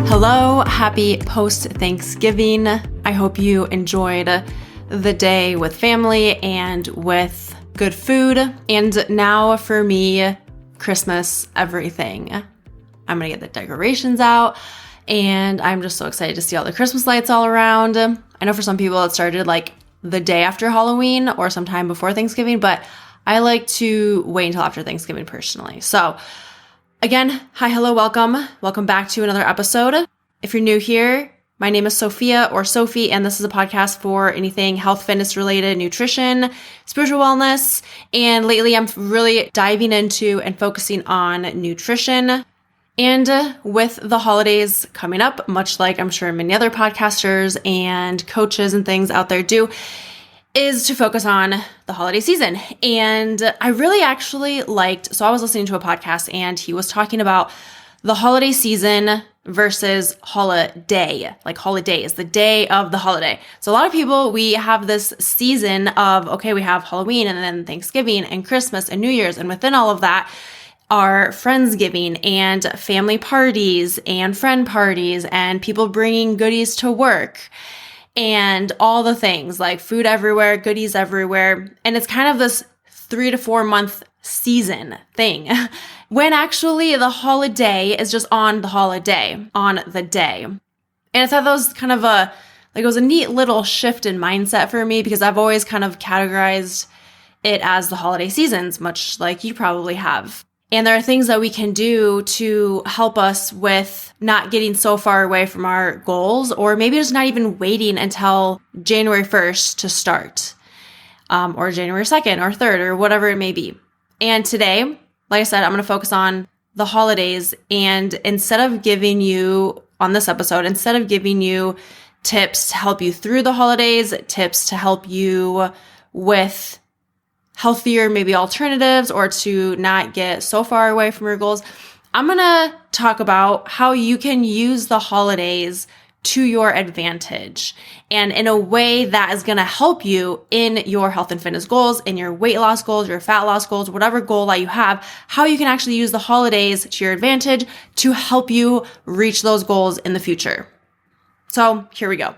Hello, happy post-Thanksgiving. I hope you enjoyed the day with family and with good food. And now for me, Christmas everything. I'm gonna get the decorations out and I'm just so excited to see all the Christmas lights all around. I know for some people it started like the day after Halloween or sometime before Thanksgiving, but I like to wait until after Thanksgiving personally. So again, hi, hello, welcome. Welcome back to another episode. If you're new here, my name is Sophia or Sophie, and this is a podcast for anything health, fitness related, nutrition, spiritual wellness. And lately I'm really diving into and focusing on nutrition. And with the holidays coming up, much like I'm sure many other podcasters and coaches and things out there do, is to focus on the holiday season. And I really actually so I was listening to a podcast and he was talking about the holiday season versus holiday, like holidays, the day of the holiday. So a lot of people, we have this season of, okay, we have Halloween and then Thanksgiving and Christmas and New Year's. And within all of that are Friendsgiving and family parties and friend parties and people bringing goodies to work. And all the things like food everywhere, goodies everywhere. And it's kind of this 3 to 4 month season thing when actually the holiday is just on the holiday, on the day. And I thought that was kind of it was a neat little shift in mindset for me because I've always kind of categorized it as the holiday seasons, much like you probably have. And there are things that we can do to help us with not getting so far away from our goals, or maybe just not even waiting until January 1st to start, or January 2nd or 3rd or whatever it may be. And today, like I said, I'm going to focus on the holidays. And instead of giving you tips to help you through the holidays, tips to help you with healthier, maybe alternatives, or to not get so far away from your goals, I'm going to talk about how you can use the holidays to your advantage and in a way that is going to help you in your health and fitness goals, in your weight loss goals, your fat loss goals, whatever goal that you have, how you can actually use the holidays to your advantage to help you reach those goals in the future. So here we go.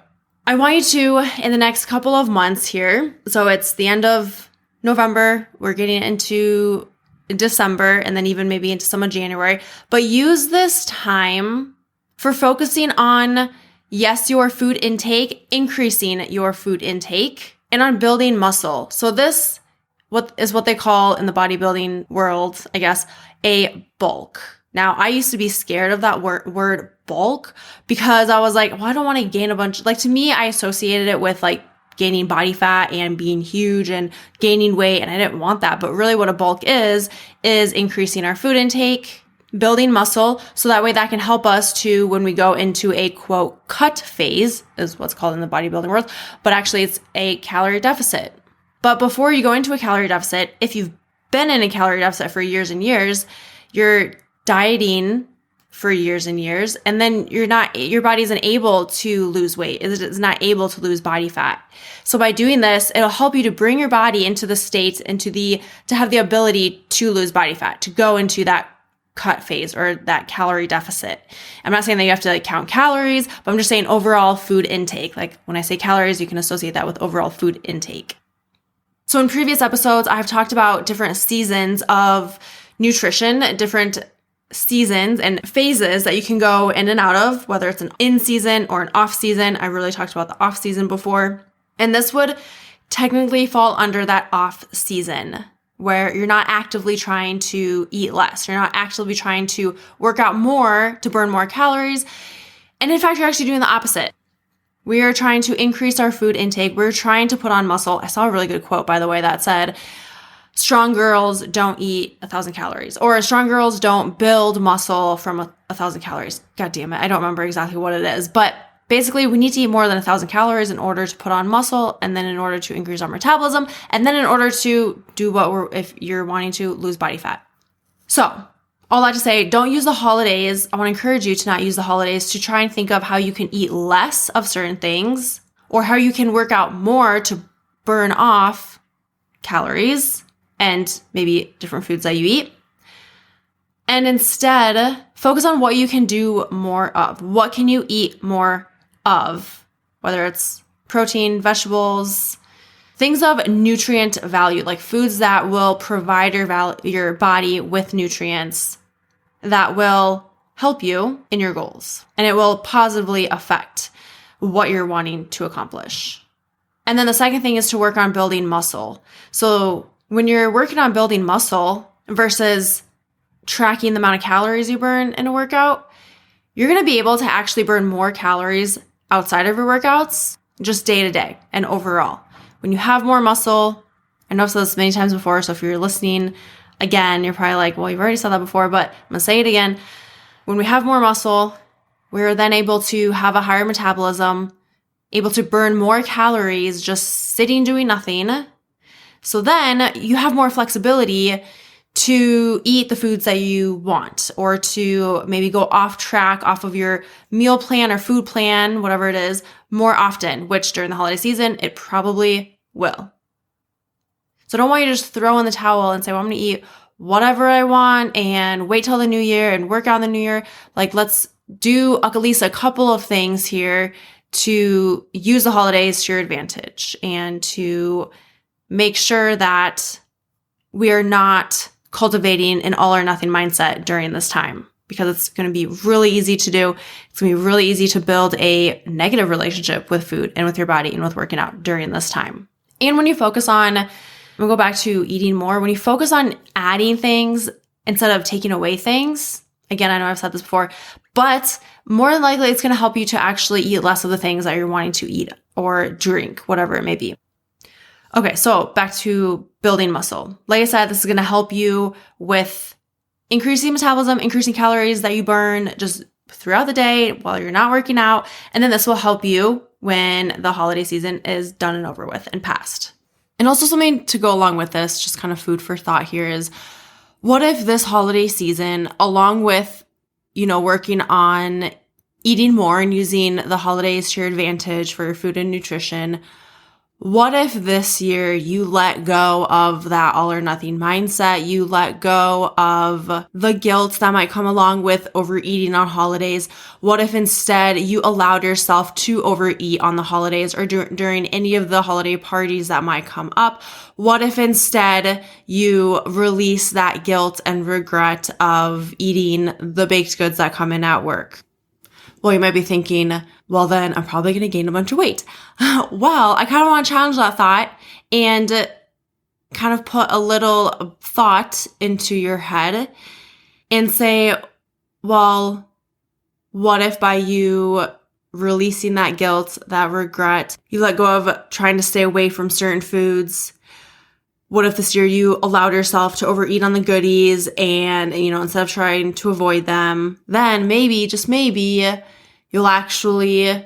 I want you to, in the next couple of months here, so it's the end of November, we're getting into December, and then even maybe into some of January, but use this time for focusing on, yes, your food intake, increasing your food intake, and on building muscle. So this what they call in the bodybuilding world, I guess, a bulk. Now, I used to be scared of that word bulk because I was like, well, I don't want to gain a bunch. Like, to me, I associated it with like gaining body fat and being huge and gaining weight. And I didn't want that. But really what a bulk is increasing our food intake, building muscle. So that way that can help us to, when we go into a quote cut phase, is what's called in the bodybuilding world, but actually it's a calorie deficit. But before you go into a calorie deficit, if you've been in a calorie deficit for years and years, you're dieting for years and years, and then your body isn't able to lose weight. It's not able to lose body fat. So by doing this, it'll help you to bring your body into the state, to have the ability to lose body fat, to go into that cut phase or that calorie deficit. I'm not saying that you have to count calories, but I'm just saying overall food intake. Like when I say calories, you can associate that with overall food intake. So in previous episodes, I've talked about different seasons of nutrition, different seasons and phases that you can go in and out of, whether it's an in season or an off season. I really talked about the off season before. And this would technically fall under that off season where you're not actively trying to eat less. You're not actively trying to work out more to burn more calories. And in fact, you're actually doing the opposite. We are trying to increase our food intake. We're trying to put on muscle. I saw a really good quote, by the way, that said, strong girls don't eat 1,000 calories, or strong girls don't build muscle from 1,000 calories. God damn it. I don't remember exactly what it is, but basically we need to eat more than 1,000 calories in order to put on muscle, and then in order to increase our metabolism, and then in order to do if you're wanting to lose body fat. So all that to say, don't use the holidays. I want to encourage you to not use the holidays to try and think of how you can eat less of certain things, or how you can work out more to burn off calories and maybe different foods that you eat. And instead, focus on what you can do more of. What can you eat more of? Whether it's protein, vegetables, things of nutrient value, like foods that will provide your body with nutrients that will help you in your goals. And it will positively affect what you're wanting to accomplish. And then the second thing is to work on building muscle. So when you're working on building muscle versus tracking the amount of calories you burn in a workout, you're going to be able to actually burn more calories outside of your workouts, just day to day and overall. When you have more muscle, I know I've said this many times before, so if you're listening again, you're probably like, well, you've already said that before, but I'm going to say it again. When we have more muscle, we're then able to have a higher metabolism, able to burn more calories just sitting doing nothing. So then you have more flexibility to eat the foods that you want, or to maybe go off track, off of your meal plan or food plan, whatever it is, more often, which during the holiday season, it probably will. So I don't want you to just throw in the towel and say, well, I'm going to eat whatever I want and wait till the new year and work out in the new year. Like, let's do at least a couple of things here to use the holidays to your advantage and to make sure that we are not cultivating an all or nothing mindset during this time, because it's going to be really easy to do. It's going to be really easy to build a negative relationship with food and with your body and with working out during this time. And when you focus on, we'll go back to eating more, when you focus on adding things instead of taking away things, again, I know I've said this before, but more than likely it's going to help you to actually eat less of the things that you're wanting to eat or drink, whatever it may be. Okay, so back to building muscle. Like I said, this is going to help you with increasing metabolism, increasing calories that you burn just throughout the day while you're not working out. And then this will help you when the holiday season is done and over with and past. And also something to go along with this, just kind of food for thought here, is what if this holiday season, along with, working on eating more and using the holidays to your advantage for your food and nutrition, what if this year you let go of that all or nothing mindset? You let go of the guilt that might come along with overeating on holidays. What if instead you allowed yourself to overeat on the holidays or during any of the holiday parties that might come up? What if instead you release that guilt and regret of eating the baked goods that come in at work? Well, you might be thinking, well, then I'm probably going to gain a bunch of weight. Well, I kind of want to challenge that thought and kind of put a little thought into your head and say, well, what if by you releasing that guilt, that regret, you let go of trying to stay away from certain foods? What if this year you allowed yourself to overeat on the goodies and, instead of trying to avoid them, then maybe, just maybe, you'll actually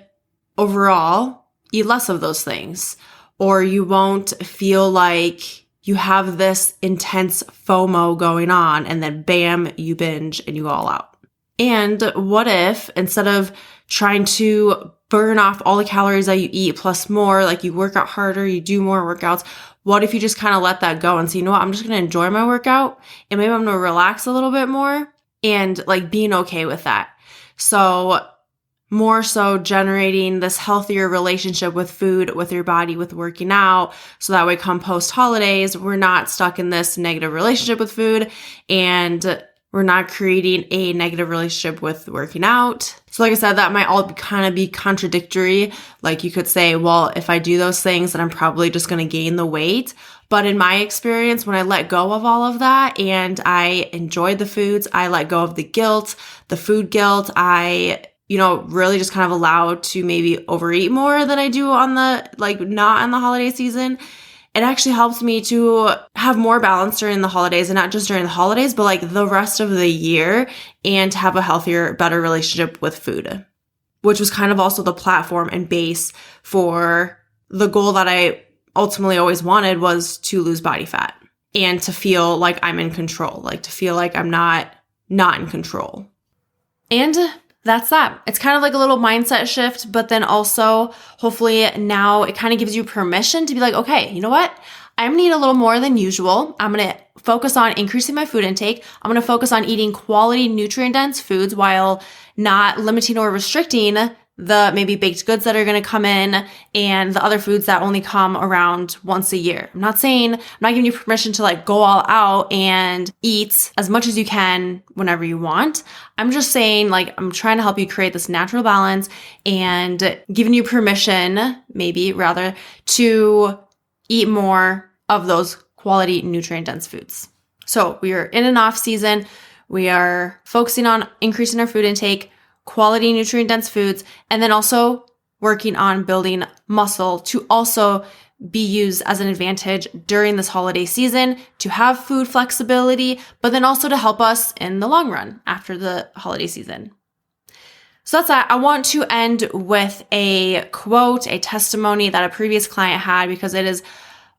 overall eat less of those things, or you won't feel like you have this intense FOMO going on and then bam, you binge and you go all out. And what if instead of trying to burn off all the calories that you eat plus more, like you work out harder, you do more workouts, what if you just kind of let that go and say, you know what, I'm just going to enjoy my workout and maybe I'm going to relax a little bit more and like being okay with that. So more so generating this healthier relationship with food, with your body, with working out. So that way come post holidays, we're not stuck in this negative relationship with food and we're not creating a negative relationship with working out. So like I said, that might all kind of be contradictory. Like you could say, well, if I do those things, then I'm probably just going to gain the weight. But in my experience, when I let go of all of that and I enjoyed the foods, I let go of the guilt, the food guilt, I really just kind of allowed to maybe overeat more than I do on the, not in the holiday season. It actually helps me to have more balance during the holidays, and not just during the holidays, but the rest of the year, and to have a healthier, better relationship with food, which was kind of also the platform and base for the goal that I ultimately always wanted, was to lose body fat and to feel like I'm in control, to feel like I'm not in control. And that's that. It's kind of like a little mindset shift, but then also hopefully now it kind of gives you permission to be like, okay, you know what? I'm going to eat a little more than usual. I'm going to focus on increasing my food intake. I'm going to focus on eating quality nutrient dense foods while not limiting or restricting the maybe baked goods that are going to come in and the other foods that only come around once a year. I'm not giving you permission to like go all out and eat as much as you can whenever you want. I'm just saying, like, I'm trying to help you create this natural balance and giving you permission, maybe rather, to eat more of those quality nutrient dense foods. So we are in an off season. We are focusing on increasing our food intake, quality nutrient dense foods, and then also working on building muscle to also be used as an advantage during this holiday season to have food flexibility, but then also to help us in the long run after the holiday season. So that's that. I want to end with a quote, a testimony that a previous client had because it is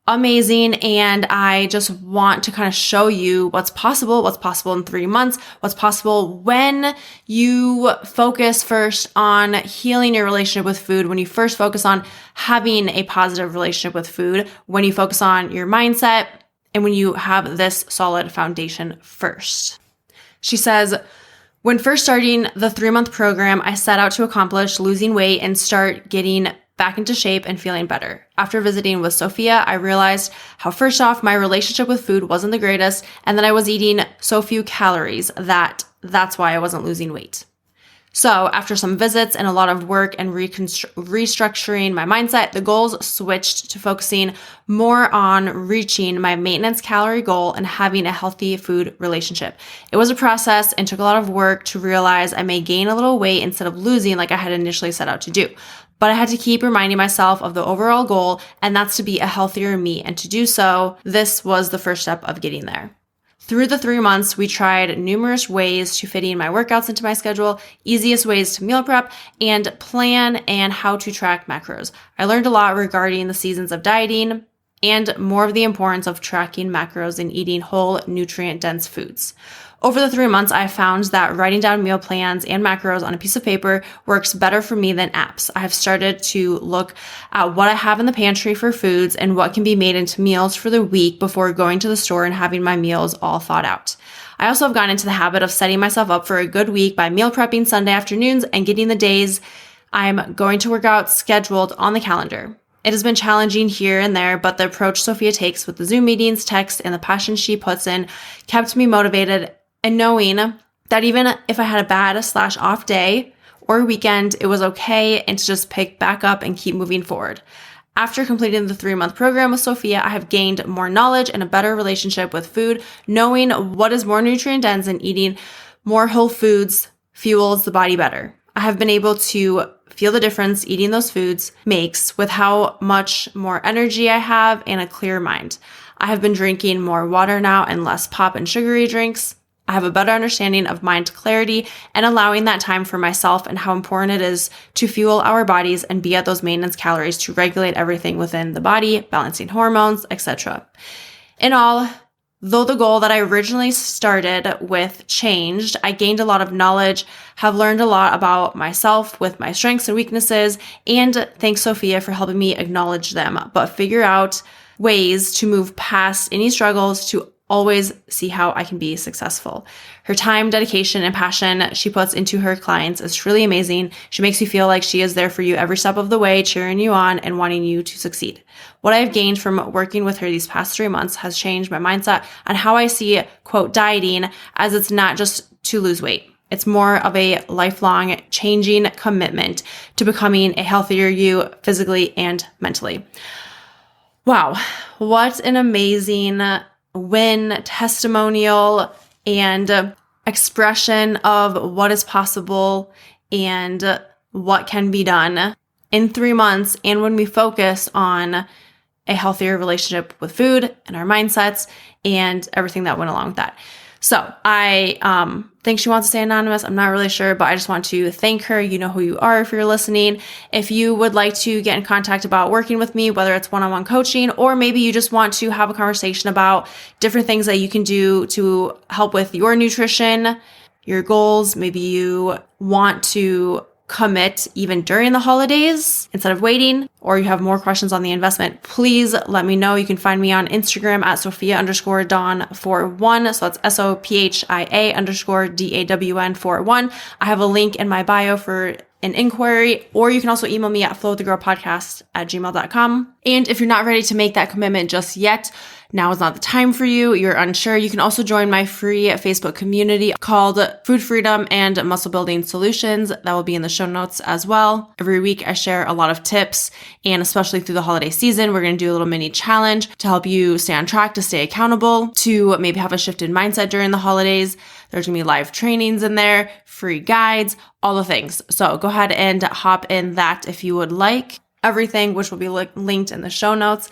amazing. And I just want to kind of show you what's possible in 3 months, what's possible when you focus first on healing your relationship with food, when you first focus on having a positive relationship with food, when you focus on your mindset, and when you have this solid foundation first. She says, when first starting the 3-month program, I set out to accomplish losing weight and start getting back into shape and feeling better. After visiting with Sophia, I realized how first off, my relationship with food wasn't the greatest, and that I was eating so few calories that's why I wasn't losing weight. So after some visits and a lot of work and restructuring my mindset, the goals switched to focusing more on reaching my maintenance calorie goal and having a healthy food relationship. It was a process and took a lot of work to realize I may gain a little weight instead of losing like I had initially set out to do. But I had to keep reminding myself of the overall goal, and that's to be a healthier me. And to do so, this was the first step of getting there. Through the 3 months, we tried numerous ways to fit in my workouts into my schedule, easiest ways to meal prep and plan, and how to track macros. I learned a lot regarding the seasons of dieting and more of the importance of tracking macros and eating whole, nutrient-dense foods. Over the 3 months, I found that writing down meal plans and macros on a piece of paper works better for me than apps. I have started to look at what I have in the pantry for foods and what can be made into meals for the week before going to the store and having my meals all thought out. I also have gotten into the habit of setting myself up for a good week by meal prepping Sunday afternoons and getting the days I'm going to work out scheduled on the calendar. It has been challenging here and there, but the approach Sophia takes with the Zoom meetings, text, and the passion she puts in kept me motivated, and knowing that even if I had a bad/off day or weekend, it was okay and to just pick back up and keep moving forward. After completing the 3-month program with Sophia, I have gained more knowledge and a better relationship with food, knowing what is more nutrient dense and eating more whole foods fuels the body better. I have been able to feel the difference eating those foods makes with how much more energy I have and a clear mind. I have been drinking more water now and less pop and sugary drinks. I have a better understanding of mind clarity and allowing that time for myself and how important it is to fuel our bodies and be at those maintenance calories to regulate everything within the body, balancing hormones, etc. In all, though the goal that I originally started with changed, I gained a lot of knowledge, have learned a lot about myself with my strengths and weaknesses, and thanks Sophia for helping me acknowledge them, but figure out ways to move past any struggles to always see how I can be successful. Her time, dedication, and passion she puts into her clients is truly amazing. She makes you feel like she is there for you every step of the way, cheering you on and wanting you to succeed. What I have gained from working with her these past 3 months has changed my mindset on how I see, quote, dieting, as it's not just to lose weight. It's more of a lifelong changing commitment to becoming a healthier you physically and mentally. Wow, what an amazing win, testimonial, and expression of what is possible and what can be done in 3 months. And when we focus on a healthier relationship with food and our mindsets and everything that went along with that. So I think she wants to stay anonymous. I'm not really sure, but I just want to thank her. You know who you are if you're listening. If you would like to get in contact about working with me, whether it's one-on-one coaching, or maybe you just want to have a conversation about different things that you can do to help with your nutrition, your goals. Maybe you want to commit even during the holidays instead of waiting, or you have more questions on the investment, please let me know. You can find me on Instagram at Sophia_Dawn41. So that's SOPHIA_DAWN41. I have a link in my bio for an inquiry, or you can also email me at flowwiththegirlpodcast@gmail.com. And if you're not ready to make that commitment just yet, now is not the time for you, you're unsure, you can also join my free Facebook community called Food Freedom and Muscle Building Solutions. That will be in the show notes as well. Every week I share a lot of tips, and especially through the holiday season, we're going to do a little mini challenge to help you stay on track, to stay accountable, to maybe have a shifted mindset during the holidays. There's going to be live trainings in there, free guides, all the things. So go ahead and hop in that if you would like. Everything, which will be linked in the show notes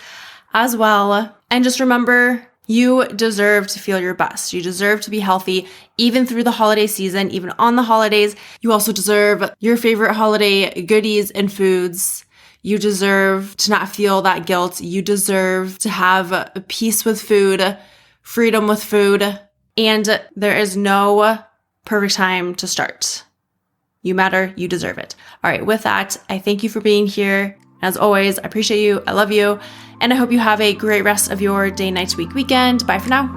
as well. And just remember, you deserve to feel your best. You deserve to be healthy, even through the holiday season, even on the holidays. You also deserve your favorite holiday goodies and foods. You deserve to not feel that guilt. You deserve to have peace with food, freedom with food. And there is no perfect time to start. You matter. You deserve it. All right. With that, I thank you for being here. As always, I appreciate you. I love you. And I hope you have a great rest of your day, night, week, weekend. Bye for now.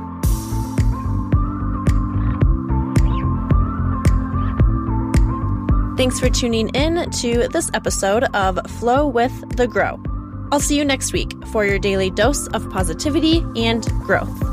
Thanks for tuning in to this episode of Flow with the Grow. I'll see you next week for your daily dose of positivity and growth.